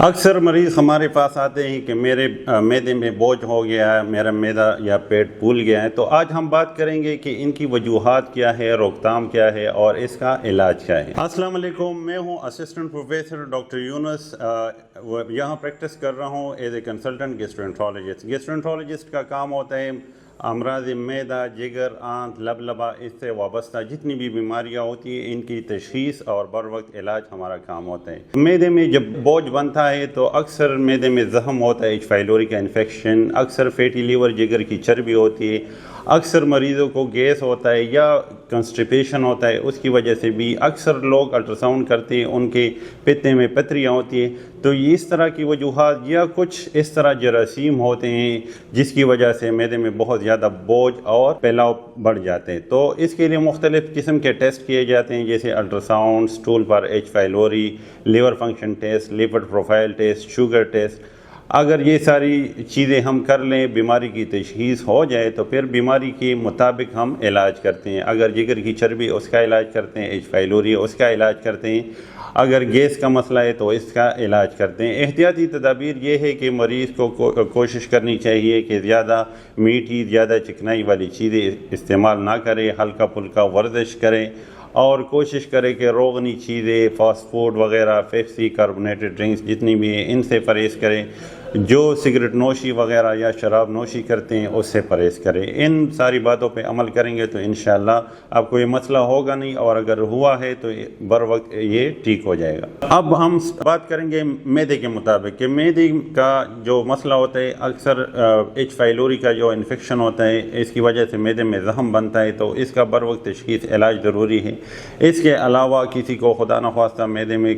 اکثر مریض ہمارے پاس آتے ہیں کہ میرے معدے میں بوجھ ہو گیا ہے، میرا معدہ یا پیٹ پھول گیا ہے۔ تو آج ہم بات کریں گے کہ ان کی وجوہات کیا ہے، روک تھام کیا ہے اور اس کا علاج کیا ہے۔ السلام علیکم، میں ہوں اسسٹنٹ پروفیسر ڈاکٹر یونس، یہاں پریکٹس کر رہا ہوں ایز اے کنسلٹنٹ گیسٹرونٹرولوجسٹ۔ گیسٹرونٹرولوجسٹ کا کام ہوتا ہے امراض معدہ، جگر، آنت، لبلبہ، اس سے وابستہ جتنی بھی بیماریاں ہوتی ہیں ان کی تشخیص اور بر وقت علاج ہمارا کام ہوتا ہے۔ معدے میں جب بوجھ بنتا ہے تو اکثر معدے میں زخم ہوتا ہے، ایچ فائلوری کا انفیکشن، اکثر فیٹی لیور، جگر کی چربی ہوتی ہے، اکثر مریضوں کو گیس ہوتا ہے یا کنسٹیپیشن ہوتا ہے، اس کی وجہ سے بھی اکثر لوگ الٹرا ساؤنڈ کرتے ہیں، ان کے پتے میں پتریاں ہوتی ہیں۔ تو یہ اس طرح کی وجوہات یا کچھ اس طرح جراثیم ہوتے ہیں جس کی وجہ سے معدے میں بہت زیادہ بوجھ اور پھیلاؤ بڑھ جاتے ہیں۔ تو اس کے لیے مختلف قسم کے ٹیسٹ کیے جاتے ہیں، جیسے الٹرا ساؤنڈ، سٹول پر H pylori, liver function test, lipid profile test, sugar test. اگر یہ ساری چیزیں ہم کر لیں، بیماری کی تشخیص ہو جائے تو پھر بیماری کے مطابق ہم علاج کرتے ہیں۔ اگر جگر کی چربی اس کا علاج کرتے ہیں، ایچ فائلوری اس کا علاج کرتے ہیں، اگر گیس کا مسئلہ ہے تو اس کا علاج کرتے ہیں۔ احتیاطی تدابیر یہ ہے کہ مریض کو کوشش کرنی چاہیے کہ زیادہ میٹھی، زیادہ چکنائی والی چیزیں استعمال نہ کرے، ہلکا پھلکا ورزش کریں اور کوشش کرے کہ روغنی چیزیں، فاسٹ فوڈ وغیرہ، پیپسی، کاربونیٹڈ ڈرنکس جتنی بھی ہیں ان سے پرہیز کریں۔ جو سگریٹ نوشی وغیرہ یا شراب نوشی کرتے ہیں اس سے پرہیز کریں۔ ان ساری باتوں پہ عمل کریں گے تو انشاءاللہ آپ کو یہ مسئلہ ہوگا نہیں، اور اگر ہوا ہے تو بر وقت یہ ٹھیک ہو جائے گا۔ اب ہم بات کریں گے معدے کے مطابق کہ معدے کا جو مسئلہ ہوتا ہے، اکثر ایچ فائلوری کا جو انفیکشن ہوتا ہے اس کی وجہ سے معدے میں زخم بنتا ہے، تو اس کا بر وقت تشخیص علاج ضروری ہے۔ اس کے علاوہ کسی کو خدا نخواستہ معدے میں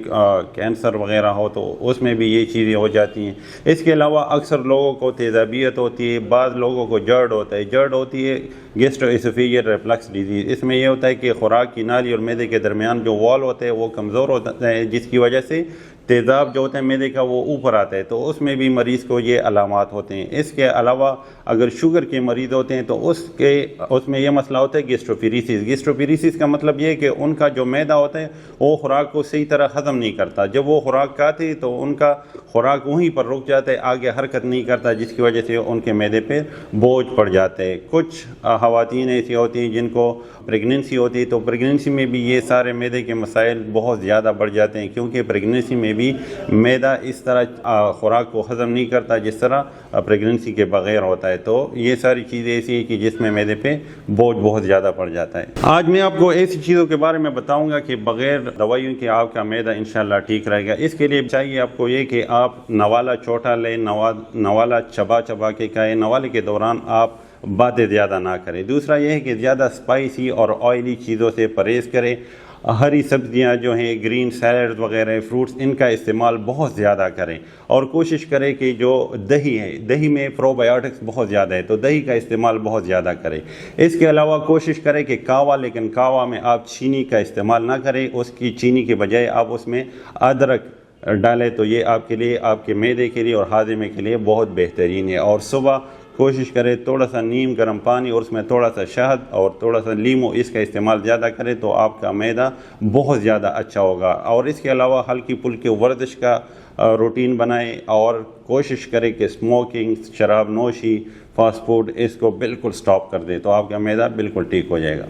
کینسر وغیرہ ہو تو اس میں بھی یہ چیزیں ہو جاتی ہیں۔ اس کے علاوہ اکثر لوگوں کو تیزابیت ہوتی ہے، بعض لوگوں کو جرد ہوتا ہے۔ جرد ہوتی ہے گیسٹرو اسوفیجیل ریفلکس ڈیزیز۔ اس میں یہ ہوتا ہے کہ خوراک کی نالی اور معدے کے درمیان جو وال ہوتا ہے وہ کمزور ہوتا ہے، جس کی وجہ سے تیزاب جو ہوتا ہے معدے کا وہ اوپر آتا ہے، تو اس میں بھی مریض کو یہ علامات ہوتے ہیں۔ اس کے علاوہ اگر شوگر کے مریض ہوتے ہیں تو اس میں یہ مسئلہ ہوتا ہے گیسٹروپیریسس۔ گیسٹروپیریسس کا مطلب یہ ہے کہ ان کا جو معدہ ہوتا ہے وہ خوراک کو صحیح طرح ہضم نہیں کرتا۔ جب وہ خوراک کھاتے ہیں تو ان کا خوراک وہیں پر رک جاتا ہے، آگے حرکت نہیں کرتا، جس کی وجہ سے ان کے معدے پہ بوجھ پڑ جاتا ہے۔ کچھ خواتین ایسی ہوتی ہیں جن کو پریگننسی ہوتی ہے، تو پریگننسی میں بھی یہ سارے معدے کے مسائل بہت زیادہ بڑھ جاتے ہیں، کیونکہ پریگننسی میں بھی معدہ اس طرح خوراک کو ہضم نہیں کرتا جس طرح پریگننسی کے بغیر ہوتا ہے۔ تو یہ ساری چیزیں ایسی ہیں کہ جس میں معدے پہ بوجھ بہت زیادہ پڑ جاتا ہے۔ آج میں آپ کو ایسی چیزوں کے بارے میں بتاؤں گا کہ بغیر دوائیوں کے آپ کا معدہ انشاءاللہ ٹھیک رہے گا۔ اس کے لیے چاہیے آپ کو یہ کہ آپ نوالا چھوٹا لیں، نوالا چبا چبا کے کھائیں، نوالے کے دوران آپ باتیں زیادہ نہ کریں۔ دوسرا یہ ہے کہ زیادہ اسپائسی اور آئلی چیزوں سے پرہیز کریں۔ ہری سبزیاں جو ہیں، گرین سیلڈ وغیرہ، فروٹس، ان کا استعمال بہت زیادہ کریں، اور کوشش کریں کہ جو دہی ہے، دہی میں پرو بایوٹکس بہت زیادہ ہے، تو دہی کا استعمال بہت زیادہ کریں۔ اس کے علاوہ کوشش کریں کہ کہوہ، لیکن کہوہ میں آپ چینی کا استعمال نہ کریں، اس کی چینی کے بجائے آپ اس میں ادرک ڈالیں، تو یہ آپ کے لیے، آپ کے معدے کے لیے اور ہاضمے کے لیے بہت بہترین ہے۔ اور صبح کوشش کریں تھوڑا سا نیم گرم پانی اور اس میں تھوڑا سا شہد اور تھوڑا سا لیمو، اس کا استعمال زیادہ کریں تو آپ کا معدہ بہت زیادہ اچھا ہوگا۔ اور اس کے علاوہ ہلکی پھلکی ورزش کا روٹین بنائیں، اور کوشش کریں کہ اسموکنگ، شراب نوشی، فاسٹ فوڈ، اس کو بالکل سٹاپ کر دیں، تو آپ کا معدہ بالکل ٹھیک ہو جائے گا۔